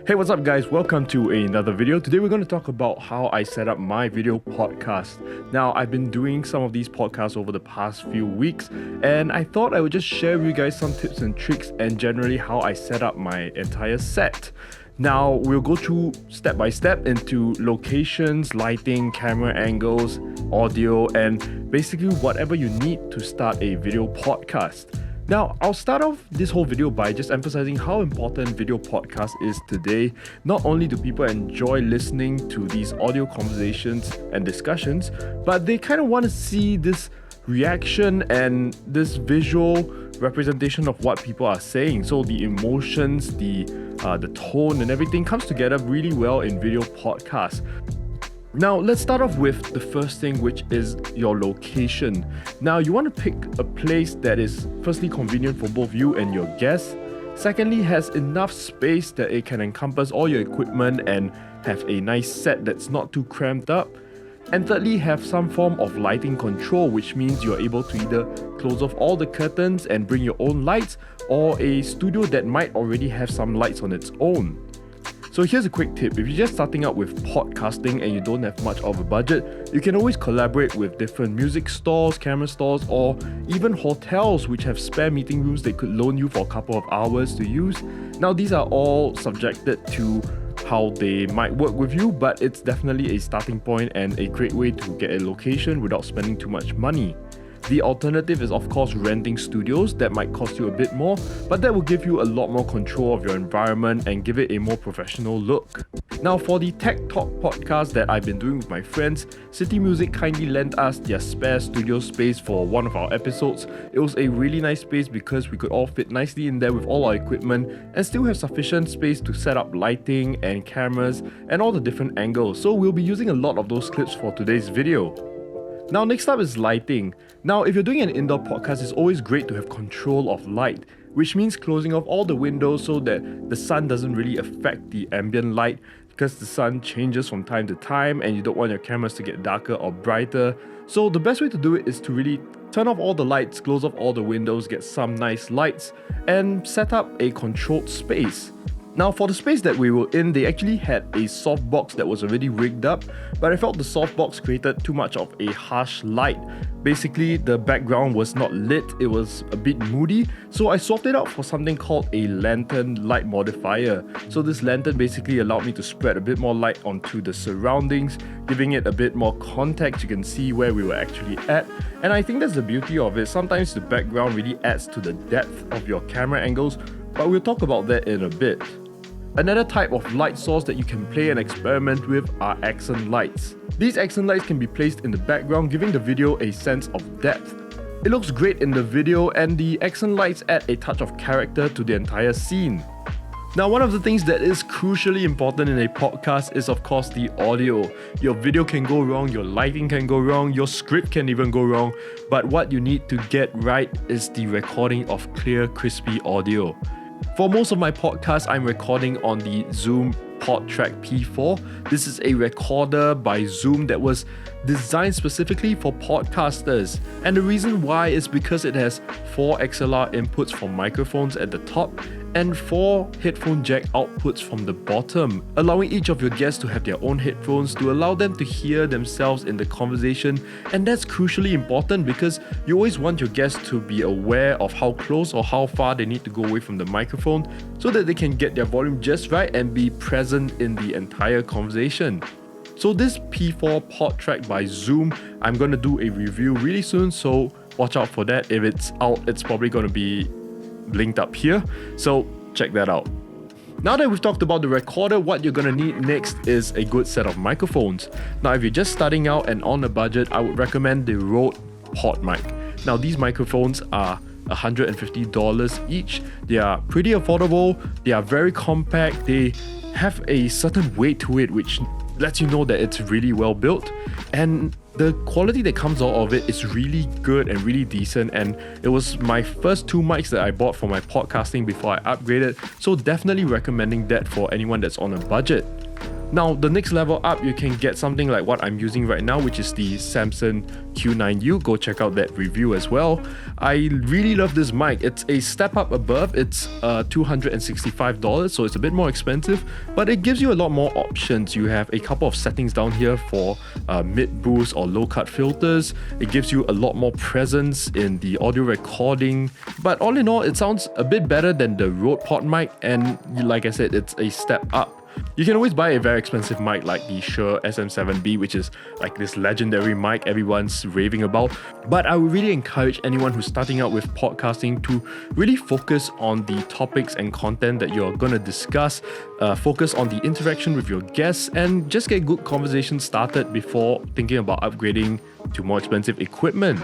Hey, what's up guys? Welcome to another video. Today we're going to talk about how I set up my video podcast. Now, I've been doing some of these podcasts over the past few weeks, and I thought I would just share with you guys some tips and tricks and generally how I set up my entire set. Now, we'll go through step by step into locations, lighting, camera angles, audio, and basically whatever you need to start a video podcast. Now, I'll start off this whole video by just emphasizing how important video podcast is today. Not only do people enjoy listening to these audio conversations and discussions, but they kind of want to see this reaction and this visual representation of what people are saying. So the emotions, the tone and everything comes together really well in video podcasts. Now, let's start off with the first thing, which is your location. Now, you want to pick a place that is firstly convenient for both you and your guests. Secondly, has enough space that it can encompass all your equipment and have a nice set that's not too cramped up. And thirdly, have some form of lighting control, which means you're able to either close off all the curtains and bring your own lights, or a studio that might already have some lights on its own. So here's a quick tip. If you're just starting out with podcasting and you don't have much of a budget, you can always collaborate with different music stores, camera stores, or even hotels which have spare meeting rooms they could loan you for a couple of hours to use. Now, these are all subjected to how they might work with you, but it's definitely a starting point and a great way to get a location without spending too much money. The alternative is of course renting studios. That might cost you a bit more, but that will give you a lot more control of your environment and give it a more professional look. Now, for the Tech Talk podcast that I've been doing with my friends, City Music kindly lent us their spare studio space for one of our episodes. It was a really nice space because we could all fit nicely in there with all our equipment and still have sufficient space to set up lighting and cameras and all the different angles. So we'll be using a lot of those clips for today's video. Now, next up is lighting. Now, if you're doing an indoor podcast, it's always great to have control of light, which means closing off all the windows so that the sun doesn't really affect the ambient light, because the sun changes from time to time and you don't want your cameras to get darker or brighter. So the best way to do it is to really turn off all the lights, close off all the windows, get some nice lights, and set up a controlled space. Now, for the space that we were in, they actually had a softbox that was already rigged up, but I felt the softbox created too much of a harsh light. Basically, the background was not lit, it was a bit moody, so I swapped it out for something called a lantern light modifier. So this lantern basically allowed me to spread a bit more light onto the surroundings, giving it a bit more context. You can see where we were actually at, and I think that's the beauty of it. Sometimes the background really adds to the depth of your camera angles, but we'll talk about that in a bit. Another type of light source that you can play and experiment with are accent lights. These accent lights can be placed in the background, giving the video a sense of depth. It looks great in the video, and the accent lights add a touch of character to the entire scene. Now, one of the things that is crucially important in a podcast is of course the audio. Your video can go wrong, your lighting can go wrong, your script can even go wrong, but what you need to get right is the recording of clear, crispy audio. For most of my podcasts, I'm recording on the Zoom PodTrack P4. This is a recorder by Zoom that was designed specifically for podcasters. And the reason why is because it has 4 XLR inputs from microphones at the top and 4 headphone jack outputs from the bottom, allowing each of your guests to have their own headphones to allow them to hear themselves in the conversation. And that's crucially important because you always want your guests to be aware of how close or how far they need to go away from the microphone so that they can get their volume just right and be present in the entire conversation. So this P4 PodTrack by Zoom, I'm going to do a review really soon, so watch out for that. If it's out, it's probably going to be linked up here, so check that out. Now that we've talked about the recorder, what you're going to need next is a good set of microphones. Now, if you're just starting out and on a budget, I would recommend the Rode PodMic. Now, these microphones are $150 each. They are pretty affordable, they are very compact, they have a certain weight to it which lets you know that it's really well built, and The quality that comes out of it is really good and really decent, and it was my first 2 mics that I bought for my podcasting before I upgraded, so definitely recommending that for anyone that's on a budget. Now, the next level up, you can get something like what I'm using right now, which is the Samsung Q9U. Go check out that review as well. I really love this mic. It's a step up above. It's $265, so it's a bit more expensive, but it gives you a lot more options. You have a couple of settings down here for mid boost or low cut filters. It gives you a lot more presence in the audio recording, but all in all, it sounds a bit better than the Rode Pod mic, and like I said, it's a step up. You can always buy a very expensive mic like the Shure SM7B, which is like this legendary mic everyone's raving about. But I would really encourage anyone who's starting out with podcasting to really focus on the topics and content that you're going to discuss, focus on the interaction with your guests, and just get good conversation started before thinking about upgrading to more expensive equipment.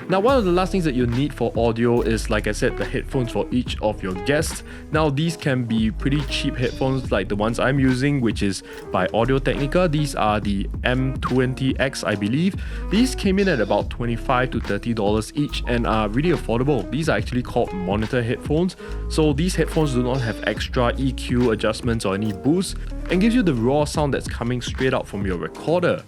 Now, one of the last things that you need for audio is, like I said, the headphones for each of your guests. Now, these can be pretty cheap headphones like the ones I'm using, which is by Audio-Technica. These are the M20X, I believe. These came in at about $25 to $30 each and are really affordable. These are actually called monitor headphones. So these headphones do not have extra EQ adjustments or any boost, and gives you the raw sound that's coming straight out from your recorder.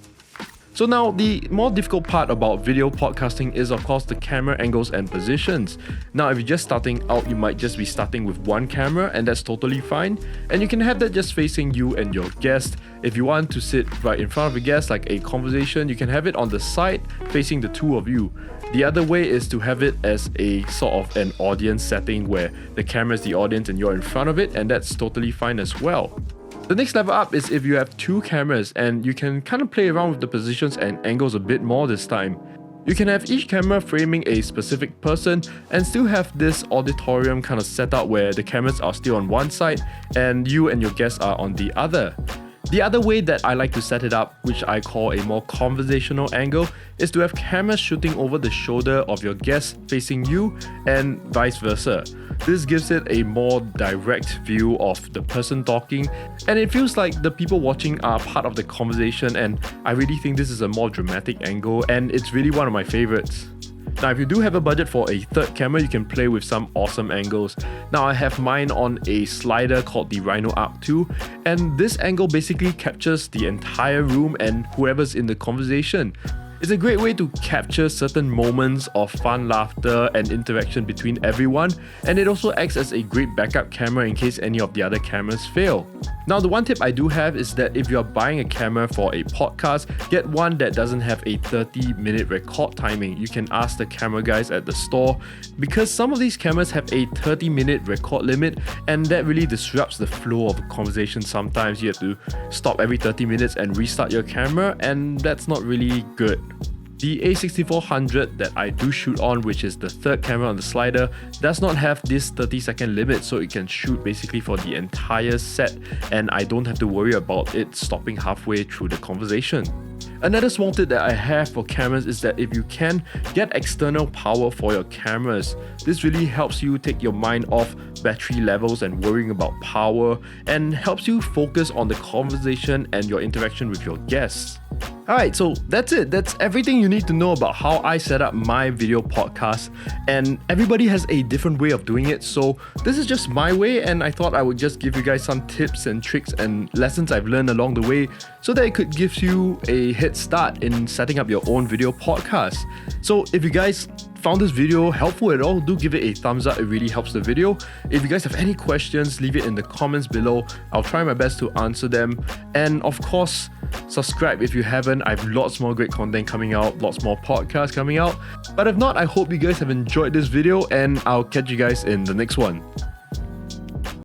So now, the more difficult part about video podcasting is of course the camera angles and positions. Now, if you're just starting out, you might just be starting with one camera, and that's totally fine. And you can have that just facing you and your guest. If you want to sit right in front of a guest, like a conversation, you can have it on the side facing the two of you. The other way is to have it as a sort of an audience setting where the camera is the audience and you're in front of it, and that's totally fine as well. The next level up is if you have 2 cameras, and you can kind of play around with the positions and angles a bit more this time. You can have each camera framing a specific person and still have this auditorium kind of setup where the cameras are still on one side and you and your guests are on the other. The other way that I like to set it up, which I call a more conversational angle, is to have cameras shooting over the shoulder of your guest facing you and vice versa. This gives it a more direct view of the person talking, and it feels like the people watching are part of the conversation, and I really think this is a more dramatic angle, and it's really one of my favorites. Now, if you do have a budget for a third camera, you can play with some awesome angles. Now, I have mine on a slider called the Rhino Arc 2, and this angle basically captures the entire room and whoever's in the conversation. It's a great way to capture certain moments of fun laughter and interaction between everyone, and it also acts as a great backup camera in case any of the other cameras fail. Now, the one tip I do have is that if you're buying a camera for a podcast, get one that doesn't have a 30-minute record timing. You can ask the camera guys at the store, because some of these cameras have a 30-minute record limit, and that really disrupts the flow of a conversation. Sometimes you have to stop every 30 minutes and restart your camera, and that's not really good. The A6400 that I do shoot on, which is the third camera on the slider, does not have this 30-second limit, so it can shoot basically for the entire set, and I don't have to worry about it stopping halfway through the conversation. Another small tip that I have for cameras is that if you can, get external power for your cameras. This really helps you take your mind off battery levels and worrying about power, and helps you focus on the conversation and your interaction with your guests. Alright, so that's it. That's everything you need to know about how I set up my video podcast, and everybody has a different way of doing it, so this is just my way, and I thought I would just give you guys some tips and tricks and lessons I've learned along the way so that it could give you a head start in setting up your own video podcast. So if you guys found this video helpful at all, do give it a thumbs up. It really helps the video. If you guys have any questions, leave it in the comments below. I'll try my best to answer them, and of course, subscribe if you haven't. I have lots more great content coming out, lots more podcasts coming out. But if not, I hope you guys have enjoyed this video, and I'll catch you guys in the next one.